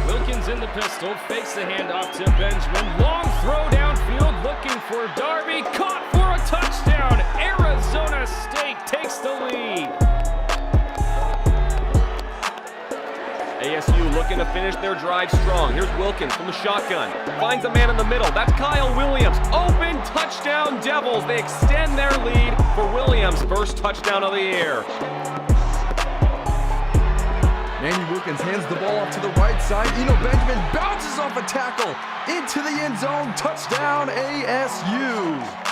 Wilkins in the pistol, fakes the handoff to Benjamin. Long throw downfield, looking for Darby. Caught for a touchdown. Arizona State takes the lead. ASU looking to finish their drive strong. Here's Wilkins from the shotgun. Finds a man in the middle. That's Kyle Williams. Open touchdown Devils. They extend their lead for Williams' first touchdown of the year. Manny Wilkins hands the ball off to the right side. Eno Benjamin bounces off a tackle into the end zone. Touchdown ASU.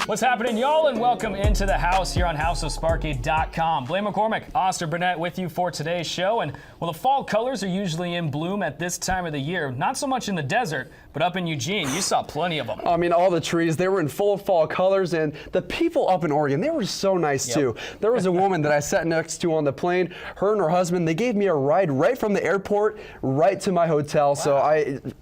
What's happening, y'all, and welcome into the house here on houseofsparky.com. Blaine McCormick, Oster Burnett with you for today's show. And, well, the fall colors are usually in bloom at this time of the year. Not so much in the desert, but up in Eugene, you saw plenty of them. I mean, all the trees, they were in full fall colors, and the people up in Oregon, they were so nice, too. There was a woman that I sat next to on the plane. Her and her husband, they gave me a ride right from the airport right to my hotel. Wow. So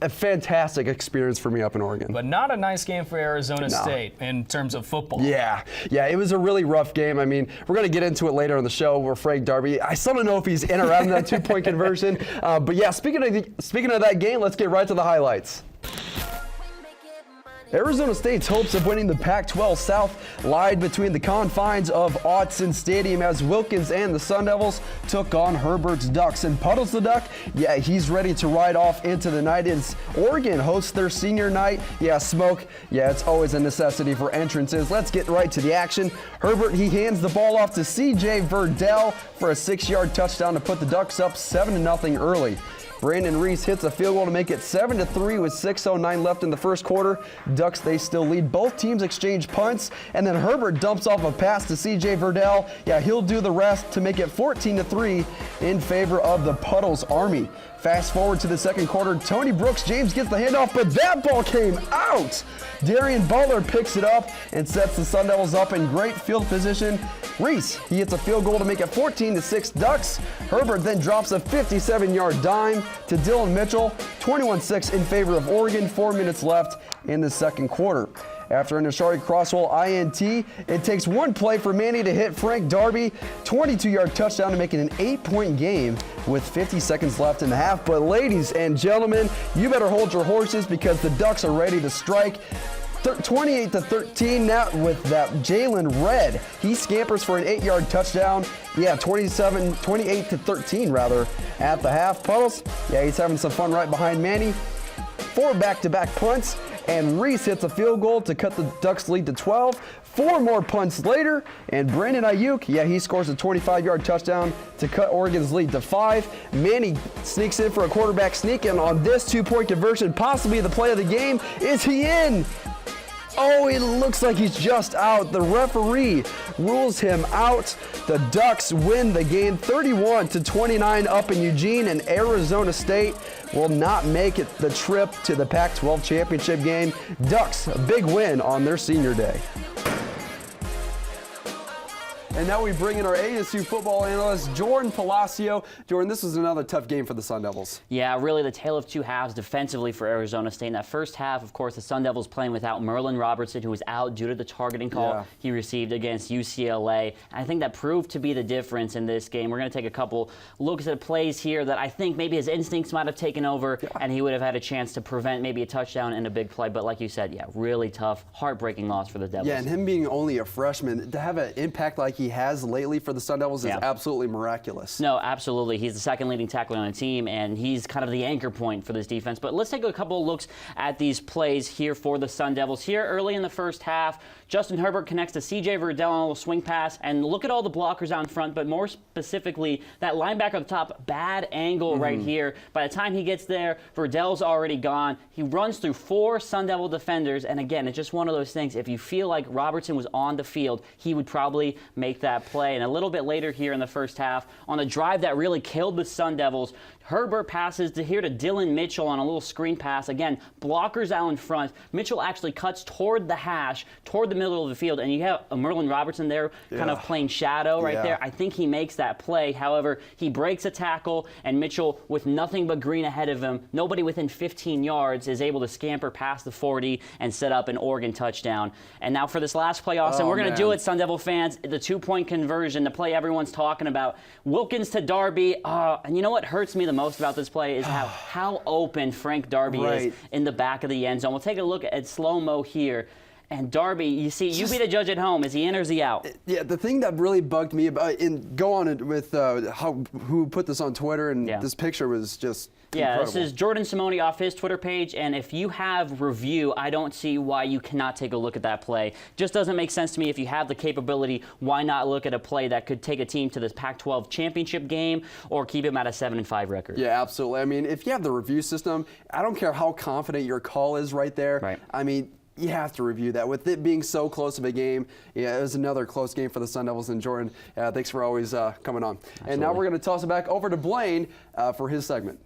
a fantastic experience for me up in Oregon. But not a nice game for Arizona State in terms of football. Yeah, it was a really rough game. I mean, we're going to get into it later on the show where Frank Darby, I still don't know if he's in or out of that two-point conversion. But yeah, speaking of that game, let's get right to the highlights. Arizona State's hopes of winning the Pac12 South lied between the confines of Autzen Stadium as Wilkins and the Sun Devils took on Herbert's Ducks. And Puddles the Duck, yeah, he's ready to ride off into the night as Oregon hosts their senior night. Yeah, smoke, yeah, it's always a necessity for entrances. Let's get right to the action. Herbert, he hands the ball off to C.J. Verdell for a 6-yard touchdown to put the Ducks up 7-0 early. Brandon Reese hits a field goal to make it 7-3 with 6:09 left in the first quarter. Ducks, they still lead. Both teams exchange punts, and then Herbert dumps off a pass to C.J. Verdell. Yeah, he'll do the rest to make it 14-3 in favor of the Puddles Army. Fast forward to the second quarter, Tony Brooks James gets the handoff, but that ball came out. Darian Butler picks it up and sets the Sun Devils up in great field position. Reese, he hits a field goal to make it 14-6 Ducks. Herbert then drops a 57-yard dime to Dylan Mitchell. 21-6 in favor of Oregon, 4 minutes left in the second quarter. After an Ashari Crosswell INT, it takes one play for Manny to hit Frank Darby. 22-yard touchdown to make it an 8-point game with 50 seconds left in the half. But ladies and gentlemen, you better hold your horses because the Ducks are ready to strike. 28-13 now with that Jalen Red. He scampers for an 8-yard touchdown. Yeah, 28-13 rather at the half. Puddles, yeah, he's having some fun right behind Manny. 4 back-to-back punts, and Reese hits a field goal to cut the Ducks' lead to 12. 4 more punts later, and Brandon Ayuk, yeah, he scores a 25-yard touchdown to cut Oregon's lead to 5. Manny sneaks in for a quarterback sneak, and on this 2-point conversion, possibly the play of the game, is he in? Oh, it looks like he's just out. The referee rules him out. The Ducks win the game 31-29 up in Eugene, and Arizona State will not make it the trip to the Pac-12 championship game. Ducks, a big win on their senior day. And now we bring in our ASU football analyst, Jordan Palacio. Jordan, this was another tough game for the Sun Devils. Yeah, really the tale of two halves defensively for Arizona State. In that first half, of course, the Sun Devils playing without Merlin Robertson, who was out due to the targeting call he received against UCLA. And I think that proved to be the difference in this game. We're going to take a couple looks at plays here that I think maybe his instincts might have taken over, and he would have had a chance to prevent maybe a touchdown and a big play. But like you said, yeah, really tough, heartbreaking loss for the Devils. Yeah, and him being only a freshman, to have an impact like he has lately for the Sun Devils is absolutely miraculous. No, absolutely. He's the second leading tackler on the team, and he's kind of the anchor point for this defense. But let's take a couple of looks at these plays here for the Sun Devils. Here early in the first half, Justin Herbert connects to C.J. Verdell on a little swing pass, and look at all the blockers out in front, but more specifically, that linebacker at the top, bad angle right here. By the time he gets there, Verdell's already gone. He runs through 4 Sun Devil defenders, and again, it's just one of those things. If you feel like Robertson was on the field, he would probably make that play. And a little bit later here in the first half, on a drive that really killed the Sun Devils, Herbert passes to Dylan Mitchell on a little screen pass. Again, blockers out in front. Mitchell actually cuts toward the hash, toward the middle of the field, and you have Merlin Robertson there kind of playing shadow right there. I think he makes that play. However, he breaks a tackle, and Mitchell, with nothing but green ahead of him, nobody within 15 yards, is able to scamper past the 40 and set up an Oregon touchdown. And now for this last play, Austin, we're going to do it, Sun Devil fans. The 2-point conversion, the play everyone's talking about. Wilkins to Darby. And you know what hurts me the most about this play is how open Frank Darby is in the back of the end zone. We'll take a look at slow-mo here. And Darby, you see, you be the judge at home. Is he in or is he out? Yeah, the thing that really bugged me about, and go on it with who put this on Twitter, and this picture was just incredible. This is Jordan Simone off his Twitter page, and if you have review, I don't see why you cannot take a look at that play. Just doesn't make sense to me. If you have the capability, why not look at a play that could take a team to this Pac-12 championship game or keep him at a 7-5 record? Yeah, absolutely. I mean, if you have the review system, I don't care how confident your call is right there. Right. I mean, you have to review that. With it being so close of a game, it was another close game for the Sun Devils. And Jordan, thanks for always coming on. Absolutely. And now we're going to toss it back over to Blaine for his segment.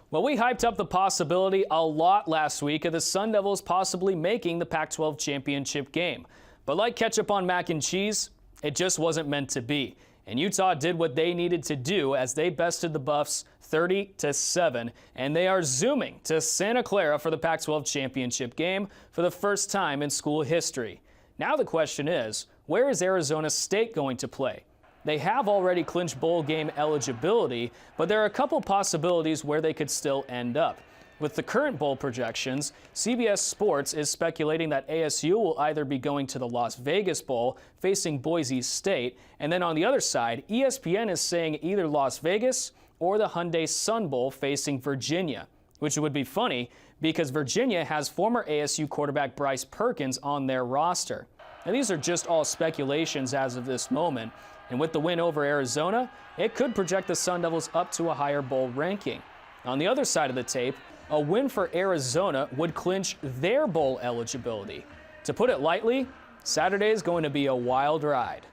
Well, we hyped up the possibility a lot last week of the Sun Devils possibly making the Pac-12 championship game. But like ketchup on mac and cheese, it just wasn't meant to be. And Utah did what they needed to do as they bested the Buffs 30-7, and they are zooming to Santa Clara for the Pac-12 championship game for the first time in school history. Now the question is, where is Arizona State going to play? They have already clinched bowl game eligibility, but there are a couple possibilities where they could still end up. With the current bowl projections, CBS Sports is speculating that ASU will either be going to the Las Vegas Bowl, facing Boise State, and then on the other side, ESPN is saying either Las Vegas or the Hyundai Sun Bowl facing Virginia, which would be funny because Virginia has former ASU quarterback Bryce Perkins on their roster. Now, these are just all speculations as of this moment, and with the win over Arizona, it could project the Sun Devils up to a higher bowl ranking. On the other side of the tape, a win for Arizona would clinch their bowl eligibility. To put it lightly, Saturday is going to be a wild ride.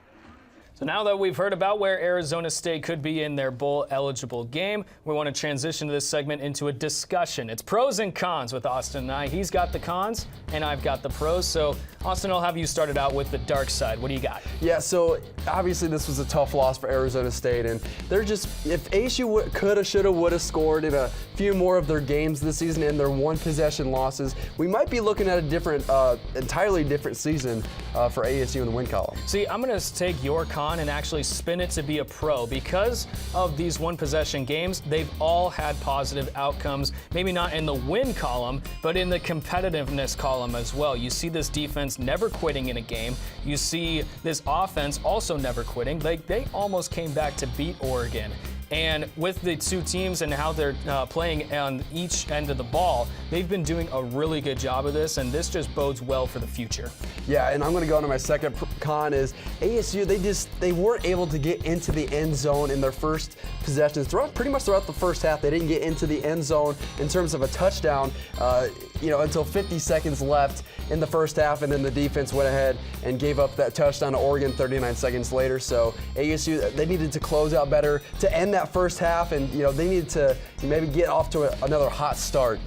So now that we've heard about where Arizona State could be in their bowl-eligible game, we want to transition this segment into a discussion. It's pros and cons with Austin and I. He's got the cons, and I've got the pros. So, Austin, I'll have you started out with the dark side. What do you got? Yeah, so obviously this was a tough loss for Arizona State, and they're just, if ASU coulda, shoulda, woulda scored in a few more of their games this season and their one-possession losses, we might be looking at a different, entirely different season for ASU in the win column. See, I'm going to take your con and actually spin it to be a pro. Because of these one-possession games, they've all had positive outcomes, maybe not in the win column, but in the competitiveness column as well. You see this defense never quitting in a game. You see this offense also never quitting. They almost came back to beat Oregon. And with the two teams and how they're playing on each end of the ball, they've been doing a really good job of this, and this just bodes well for the future. Yeah, and I'm going to go into my second con is ASU, they weren't able to get into the end zone in their first possessions. Pretty much throughout the first half, they didn't get into the end zone in terms of a touchdown, until 50 seconds left in the first half, and then the defense went ahead and gave up that touchdown to Oregon 39 seconds later. So ASU, they needed to close out better to end that first half, and they needed to maybe get off to another hot start,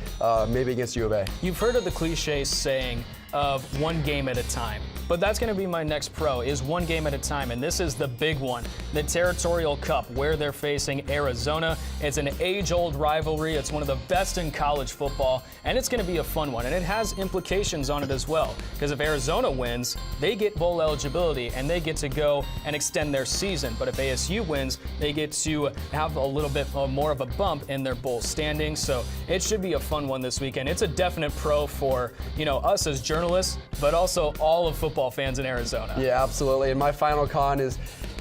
maybe against U of A. You've heard of the cliche saying of one game at a time. But that's going to be my next pro, is one game at a time, and this is the big one, the Territorial Cup, where they're facing Arizona. It's an age-old rivalry. It's one of the best in college football, and it's going to be a fun one, and it has implications on it as well, because if Arizona wins, they get bowl eligibility, and they get to go and extend their season. But if ASU wins, they get to have a little bit more of a bump in their bowl standing, so it should be a fun one this weekend. It's a definite pro for, us as journalists, but also all of football fans in Arizona. Yeah, absolutely. And my final con is,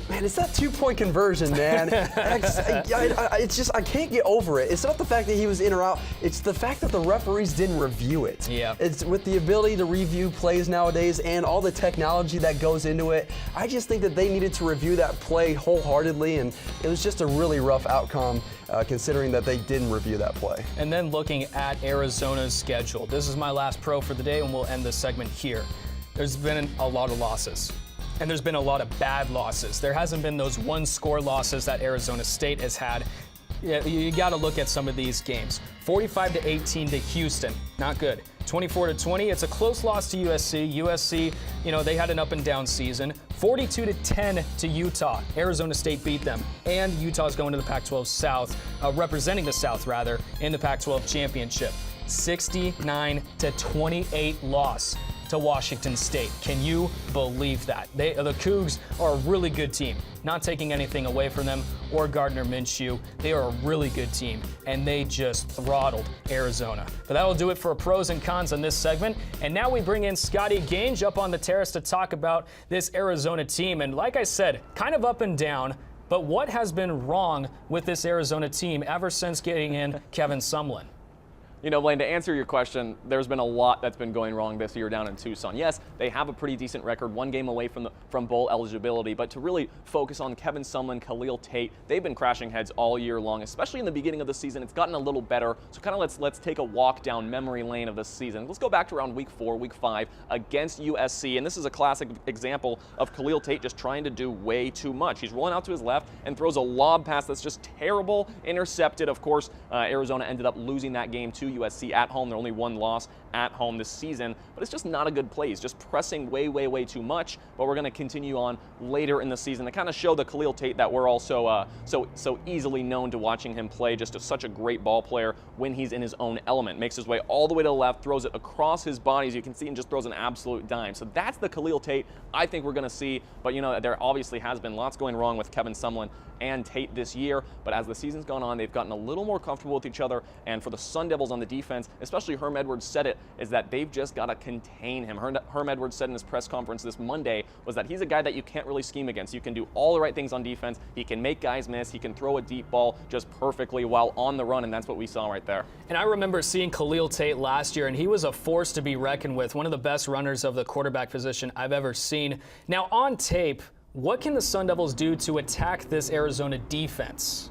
man, it's that two-point conversion, man. I can't get over it. It's not the fact that he was in or out. It's the fact that the referees didn't review it. Yeah. It's with the ability to review plays nowadays and all the technology that goes into it. I just think that they needed to review that play wholeheartedly, and it was just a really rough outcome considering that they didn't review that play. And then looking at Arizona's schedule. This is my last pro for the day, and we'll end this segment here. There's been a lot of losses. And there's been a lot of bad losses. There hasn't been those one-score losses that Arizona State has had. you got to look at some of these games. 45-18 to Houston, not good. 24-20, it's a close loss to USC. USC, they had an up and down season. 42-10 to Utah. Arizona State beat them, and Utah's going to the Pac-12 South, representing the South rather, in the Pac-12 championship. 69-28 loss to Washington State. Can you believe that? The Cougs are a really good team. Not taking anything away from them or Gardner Minshew. They are a really good team, and they just throttled Arizona. But that'll do it for pros and cons on this segment. And now we bring in Scotty Gange up on the terrace to talk about this Arizona team. And like I said, kind of up and down, but what has been wrong with this Arizona team ever since getting in Kevin Sumlin? Blaine, to answer your question, there's been a lot that's been going wrong this year down in Tucson. Yes, they have a pretty decent record, one game away from bowl eligibility, but to really focus on Kevin Sumlin, Khalil Tate, they've been crashing heads all year long, especially in the beginning of the season. It's gotten a little better, so kind of let's take a walk down memory lane of this season. Let's go back to around week 4, week 5 against USC, and this is a classic example of Khalil Tate just trying to do way too much. He's rolling out to his left and throws a lob pass that's just terrible, intercepted. Of course, Arizona ended up losing that game to USC at home. They're only one loss at home this season, but it's just not a good play. He's just pressing way too much, but we're going to continue on later in the season to kind of show the Khalil Tate that we're also so easily known to watching him play. Just such a great ball player when he's in his own element. Makes his way all the way to the left, throws it across his body, as you can see, and just throws an absolute dime. So that's the Khalil Tate I think we're going to see, but there obviously has been lots going wrong with Kevin Sumlin and Tate this year, but as the season's gone on, they've gotten a little more comfortable with each other, and for the Sun Devils on the defense, especially Herm Edwards said it, is that they've just got to contain him. Herm Edwards said in his press conference this Monday was that he's a guy that you can't really scheme against. You can do all the right things on defense. He can make guys miss. He can throw a deep ball just perfectly while on the run, and that's what we saw right there. And I remember seeing Khalil Tate last year, and he was a force to be reckoned with, one of the best runners of the quarterback position I've ever seen. Now, on tape, what can the Sun Devils do to attack this Arizona defense?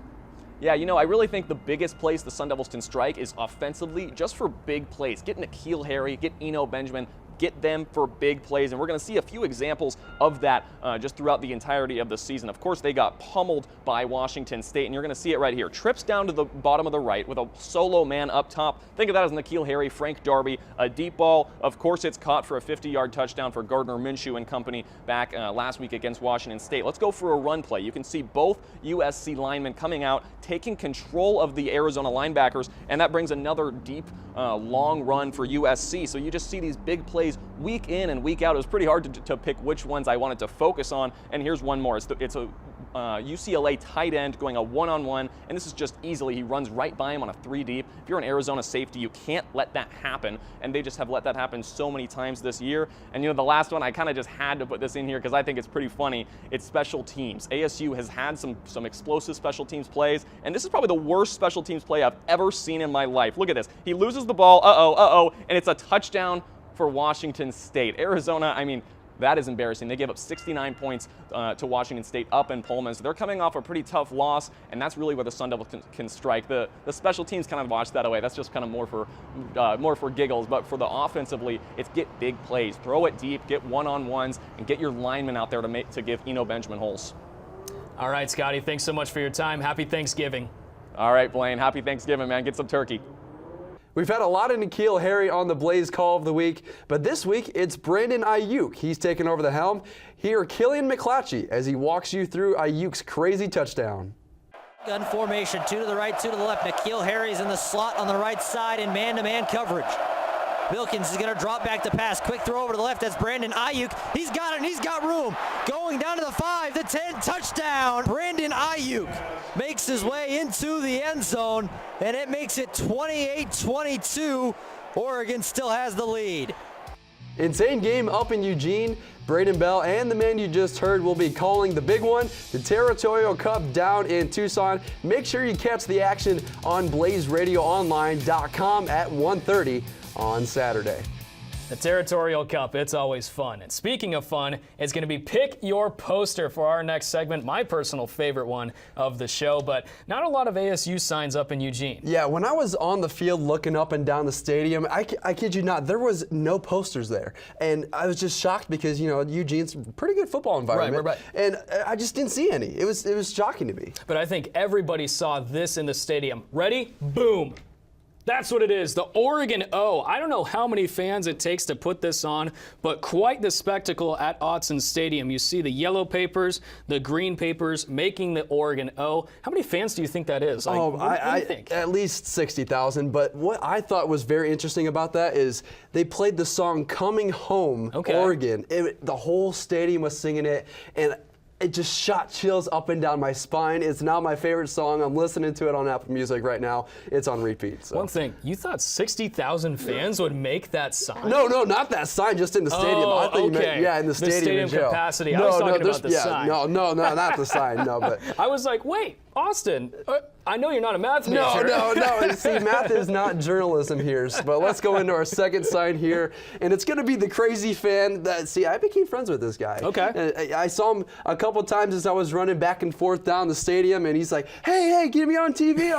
Yeah, I really think the biggest place the Sun Devils can strike is offensively, just for big plays. Get N'Keal Harry, get Eno Benjamin, get them for big plays, and we're going to see a few examples of that just throughout the entirety of the season. Of course, they got pummeled by Washington State, and you're going to see it right here. Trips down to the bottom of the right with a solo man up top. Think of that as N'Keal Harry, Frank Darby, a deep ball. Of course, it's caught for a 50-yard touchdown for Gardner Minshew and company back last week against Washington State. Let's go for a run play. You can see both USC linemen coming out, taking control of the Arizona linebackers, and that brings another deep, long run for USC. So you just see these big plays week in and week out. It was pretty hard to pick which ones I wanted to focus on, and here's one more. It's a UCLA tight end going a one-on-one, and this is just easily, he runs right by him on a 3 deep. If you're an Arizona safety, you can't let that happen, and they just have let that happen so many times this year. And the last one, I kind of just had to put this in here because I think it's pretty funny. It's special teams. ASU has had some explosive special teams plays, and this is probably the worst special teams play I've ever seen in my life. Look at this. He loses the ball, and it's a touchdown for Washington State. Arizona, that is embarrassing. They gave up 69 points to Washington State up in Pullman. So they're coming off a pretty tough loss, and that's really where the Sun Devils can strike. The special teams kind of wash that away. That's just kind of more for giggles. But for the offensively, it's get big plays, throw it deep, get one-on-ones, and get your linemen out there to give Eno Benjamin holes. All right, Scotty, thanks so much for your time. Happy Thanksgiving. All right, Blaine. Happy Thanksgiving, man. Get some turkey. We've had a lot of N'Keal Harry on the Blaze Call of the Week, but this week it's Brandon Ayuk. He's taken over the helm. Here, Killian McClatchy as he walks you through Ayuk's crazy touchdown. Gun formation, 2 to the right, 2 to the left. N'Keal Harry's in the slot on the right side in man-to-man coverage. Wilkins is going to drop back the pass. Quick throw over to the left. That's Brandon Ayuk. He's got it, and he's got room. Going down to the 5, the 10, touchdown. Brandon Ayuk makes his way into the end zone, and it makes it 28-22. Oregon still has the lead. Insane game up in Eugene. Braden Bell and the man you just heard will be calling the big one, the Territorial Cup down in Tucson. Make sure you catch the action on BlazeRadioOnline.com at 1:30 on Saturday. The Territorial Cup, it's always fun. And speaking of fun, it's going to be Pick Your Poster for our next segment, my personal favorite one of the show, but not a lot of ASU signs up in Eugene. Yeah, when I was on the field looking up and down the stadium, I kid you not, there was no posters there. And I was just shocked because, you know, Eugene's a pretty good football environment. Right. And I just didn't see any. It was shocking to me. But I think everybody saw this in the stadium. Ready? Boom. That's what it is, the Oregon O. I don't know how many fans it takes to put this on, but quite the spectacle at Autzen Stadium. You see the yellow papers, the green papers making the Oregon O. How many fans do you think that is? Like, what do you think? At least 60,000. But what I thought was very interesting about that is they played the song Coming Home, Oregon. The whole stadium was singing it, and it just shot chills up and down my spine. It's now my favorite song. I'm listening to it on Apple Music right now. It's on repeat. So. One thing, you thought 60,000 fans would make that sign? No, not that sign, just in the stadium. I thought you meant, in the stadium in jail. Capacity. I was talking about the sign. No, not the sign, no. But I was like, wait, Austin, I know you're not a math major. No. See, math is not journalism here. But let's go into our second sign here. And it's going to be the crazy fan that, I became friends with this guy. Okay. I saw him a couple times as I was running back and forth down the stadium, and he's like, hey, get me on TV.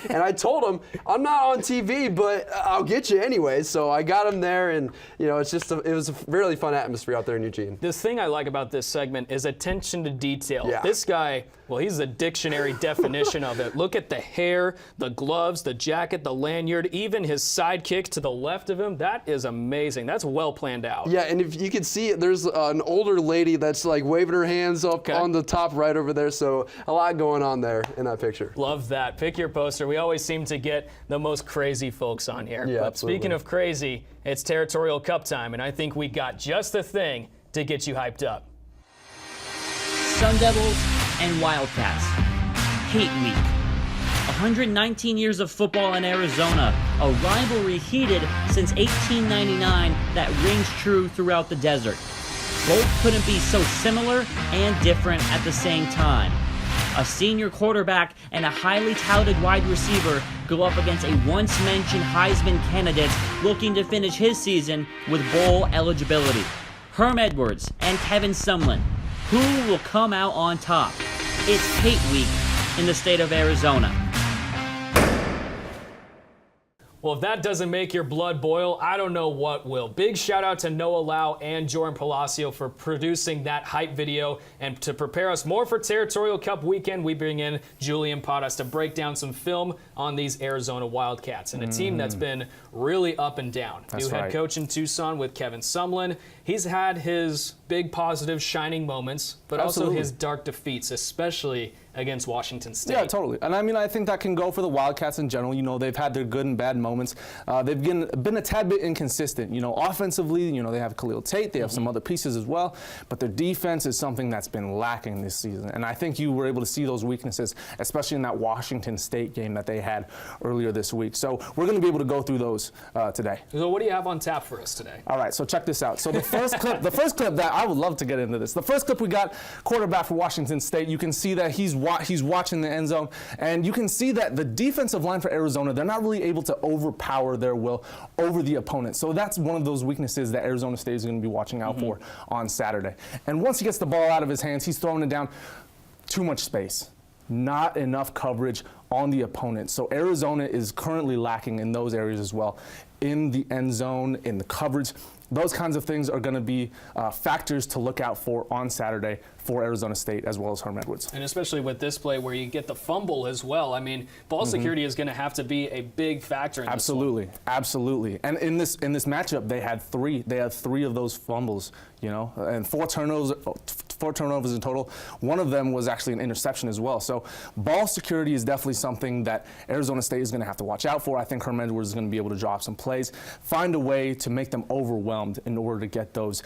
And I told him, I'm not on TV, but I'll get you anyway. So I got him there, and, you know, it was a really fun atmosphere out there in Eugene. The thing I like about this segment is attention to detail. Yeah. This guy, well, he's the dictionary definition of it. Look at the hair, the gloves, the jacket, the lanyard, even his sidekick to the left of him. That is amazing. That's well planned out. Yeah, and if you can see it, there's an older lady that's like waving her hands up on the top right over there. So a lot going on there in that picture. Love that. Pick your poster. We always seem to get the most crazy folks on here. Yeah, but absolutely. Speaking of crazy, it's Territorial Cup time, and I think we got just the thing to get you hyped up. Sun Devils and Wildcats. Hate Week. 119 years of football in Arizona, a rivalry heated since 1899 that rings true throughout the desert. Both couldn't be so similar and different at the same time. A senior quarterback and a highly touted wide receiver go up against a once-mentioned Heisman candidate looking to finish his season with bowl eligibility. Herm Edwards and Kevin Sumlin. Who will come out on top? It's Hate Week in the state of Arizona. Well, if that doesn't make your blood boil, I don't know what will. Big shout out to Noah Lau and Jordan Palacio for producing that hype video. And to prepare us more for Territorial Cup weekend, we bring in Julian Pottas to break down some film on these Arizona Wildcats. And a team that's been really up and down. New head coach in Tucson with Kevin Sumlin. He's had his big positive shining moments, but also his dark defeats, especially against Washington State. Yeah, totally. And I mean, I think that can go for the Wildcats in general. You know, they've had their good and bad moments. They've been a tad bit inconsistent. You know, offensively, you know, they have Khalil Tate. They have some other pieces as well. But their defense is something that's been lacking this season. And I think you were able to see those weaknesses, especially in that Washington State game that they had earlier this week. So we're going to be able to go through those today. So what do you have on tap for us today? All right, so check this out. So the first clip that I would love to get into this. The first clip we got, quarterback for Washington State. You can see that he's watching the end zone, and you can see that the defensive line for Arizona, they're not really able to overpower their will over the opponent. So that's one of those weaknesses that Arizona State is going to be watching out for on Saturday. And once he gets the ball out of his hands, he's throwing it down. Too much space. Not enough coverage on the opponent. So Arizona is currently lacking in those areas as well. In the end zone, in the coverage. Those kinds of things are going to be factors to look out for on Saturday for Arizona State as well as Herm Edwards. And especially with this play where you get the fumble as well. I mean, ball security is going to have to be a big factor in this one. Absolutely. And in this matchup, they had three of those fumbles, you know, and four turnovers in total. One of them was actually an interception as well. So ball security is definitely something that Arizona State is going to have to watch out for. I think Herm Edwards is going to be able to drop some plays, find a way to make them overwhelmed in order to get those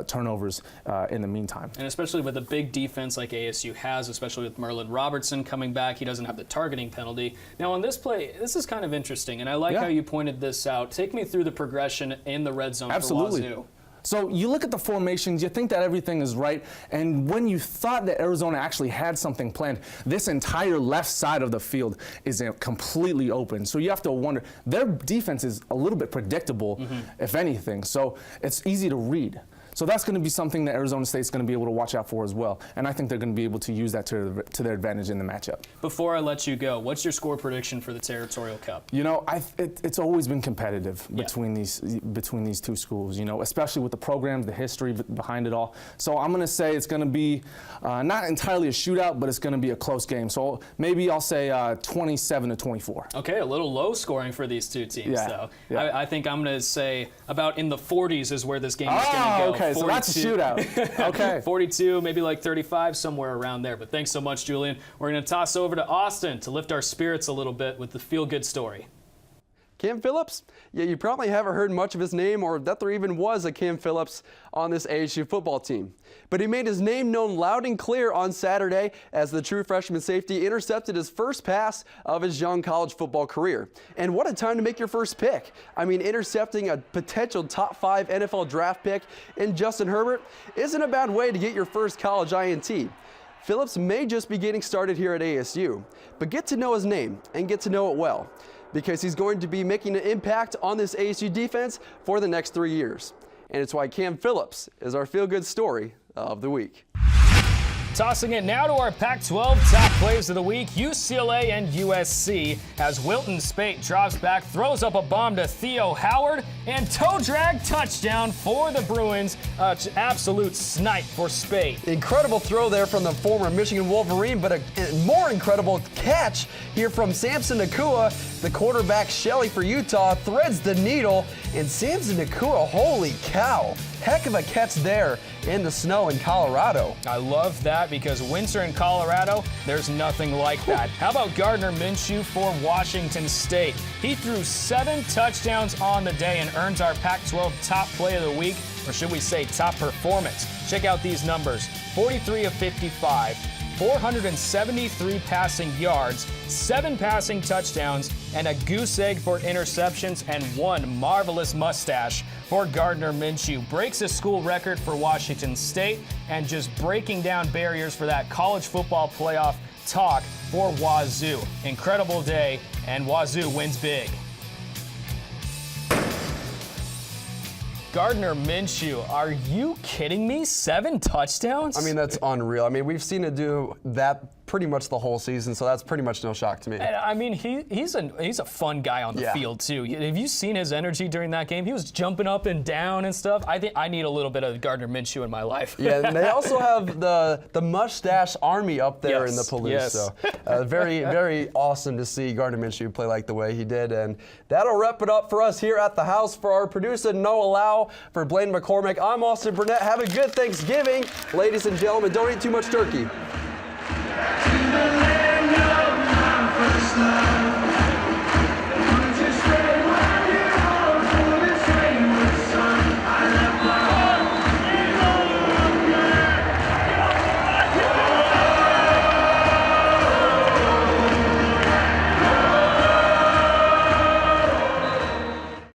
turnovers in the meantime. And especially with a big defense like ASU has, especially with Merlin Robertson coming back, he doesn't have the targeting penalty. Now on this play, this is kind of interesting, and I like how you pointed this out. Take me through the progression in the red zone for Wazoo. So you look at the formations, you think that everything is right, and when you thought that Arizona actually had something planned, this entire left side of the field is completely open. So you have to wonder, their defense is a little bit predictable, if anything, so it's easy to read. So that's going to be something that Arizona State's going to be able to watch out for as well. And I think they're going to be able to use that to their advantage in the matchup. Before I let you go, what's your score prediction for the Territorial Cup? You know, it's always been competitive between these two schools, you know, especially with the programs, the history behind it all. So I'm going to say it's going to be not entirely a shootout, but it's going to be a close game. So maybe I'll say 27-24. Okay, a little low scoring for these two teams, though. Yeah. I think I'm going to say about in the 40s is where this game is going to go. Okay, so that's a shootout. Okay. 42, maybe like 35, somewhere around there. But thanks so much, Julian. We're going to toss over to Austin to lift our spirits a little bit with the feel-good story. Cam Phillips? Yeah, you probably haven't heard much of his name or that there even was a Cam Phillips on this ASU football team. But he made his name known loud and clear on Saturday as the true freshman safety intercepted his first pass of his young college football career. And what a time to make your first pick. I mean, intercepting a potential top 5 NFL draft pick in Justin Herbert isn't a bad way to get your first college INT. Phillips may just be getting started here at ASU, but get to know his name and get to know it well, because he's going to be making an impact on this ASU defense for the next 3 years. And it's why Cam Phillips is our feel-good story of the week. Tossing it now to our Pac12 Top Plays of the week, UCLA and USC, as Wilton Speight drops back, throws up a bomb to Theo Howard, and toe drag touchdown for the Bruins. Absolute snipe for Speight. Incredible throw there from the former Michigan Wolverine, but a more incredible catch here from Samson Nakua. The quarterback Shelley for Utah threads the needle, and Samson Nakua, holy cow, heck of a catch there in the snow in Colorado. I love that because winter in Colorado, there's nothing like that. How about Gardner Minshew for Washington State? He threw 7 touchdowns on the day and earns our Pac-12 Top Play of the Week, or should we say top performance. Check out these numbers: 43 of 55, 473 passing yards, 7 passing touchdowns, and a goose egg for interceptions, and 1 marvelous mustache for Gardner Minshew. Breaks a school record for Washington State and just breaking down barriers for that college football playoff talk for Wazoo. Incredible day, and Wazoo wins big. Gardner Minshew, are you kidding me? 7 touchdowns? I mean, that's unreal. I mean, we've seen it do that pretty much the whole season, so that's pretty much no shock to me. And, I mean, he's a fun guy on the field, too. Have you seen his energy during that game? He was jumping up and down and stuff. I think I need a little bit of Gardner Minshew in my life. Yeah, and they also have the mustache army up there in the Palouse. Yes. So very, very awesome to see Gardner Minshew play like the way he did. And that'll wrap it up for us here at the house. For our producer, Noah Lau, for Blaine McCormick, I'm Austin Burnett. Have a good Thanksgiving. Ladies and gentlemen, don't eat too much turkey. To the land of my first love.